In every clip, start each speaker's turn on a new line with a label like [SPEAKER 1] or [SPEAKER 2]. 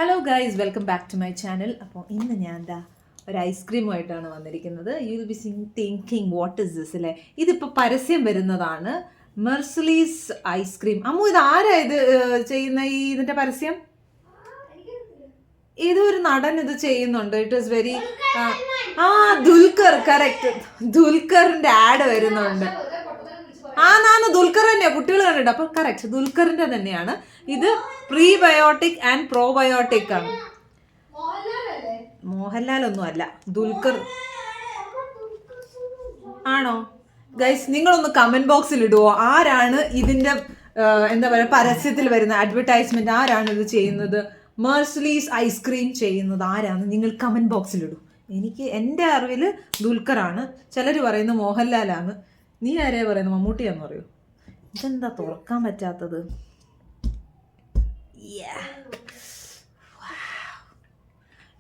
[SPEAKER 1] Hello guys, welcome back to my channel. അപ്പോൾ ഇന്ന് ഞാൻ എന്താ ഒരു ഐസ്ക്രീമുമായിട്ടാണ് വന്നിരിക്കുന്നത്. You will be thinking what is this അല്ലേ. ഇതിപ്പോൾ പരസ്യം വരുന്നതാണ്, മെർസലീസ് ഐസ്ക്രീം. അമ്മു, ഇത് ആരാ ഇത് ചെയ്യുന്ന ഇതിൻ്റെ പരസ്യം? ഇതൊരു നടൻ ഇത് ചെയ്യുന്നുണ്ട്. It is very Dulquer, correct. ദുൽഖറിൻ്റെ ആഡ് വരുന്നുണ്ട്. നാന്ന് ദുൽഖർ തന്നെയാണ്, കുട്ടികൾ കണ്ടിട്ട്. അപ്പോൾ കറക്റ്റ് ദുൽഖറിൻ്റെ തന്നെയാണ് ഇത്. പ്രീബയോട്ടിക് ആൻഡ് പ്രോബയോട്ടിക് ആണ്. മോഹൻലാൽ ഒന്നും അല്ല, ദുൽഖർ ആണോ? ഗൈസ്, നിങ്ങളൊന്ന് കമന്റ് ബോക്സിൽ ഇടുവോ, ആരാണ് ഇതിന്റെ എന്താ പറയുക പരസ്യത്തിൽ വരുന്ന അഡ്വർടൈസ്മെന്റ്, ആരാണ് ഇത് ചെയ്യുന്നത്? മെർസലീസ് ഐസ്ക്രീം ചെയ്യുന്നത് ആരാണ്? നിങ്ങൾ കമന്റ് ബോക്സിൽ ഇടൂ. എനിക്ക് എൻ്റെ അറിവിൽ ദുൽഖറാണ്. ചിലർ പറയുന്നത് മോഹൻലാലാണ്. നീ ആരെയാ പറയുന്നത്? മമ്മൂട്ടിയാന്ന് പറയൂ. ഇതെന്താ തുറക്കാൻ പറ്റാത്തത്?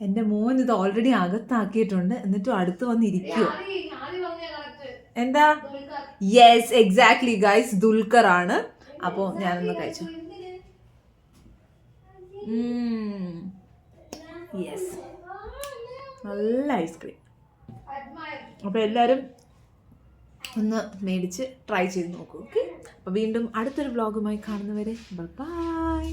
[SPEAKER 1] എൻ്റെ മോൻ ഇത് ഓൾറെഡി അകത്താക്കിയിട്ടുണ്ട്, എന്നിട്ടും അടുത്ത് വന്നിരിക്കുവോ? എന്താ? യെസ്, എക്സാക്ട്ലി ഗൈസ്, ദുൽഖർ ആണ്. അപ്പോൾ ഞാനൊന്ന് കഴിച്ചു. യെസ്, നല്ല ഐസ്ക്രീം. അപ്പോൾ എല്ലാവരും ഒന്ന് മേടിച്ച് ട്രൈ ചെയ്ത് നോക്കൂ. ഓക്കെ, അപ്പോൾ വീണ്ടും അടുത്തൊരു വ്ളോഗുമായി കാണുന്നവരെ ബൈ.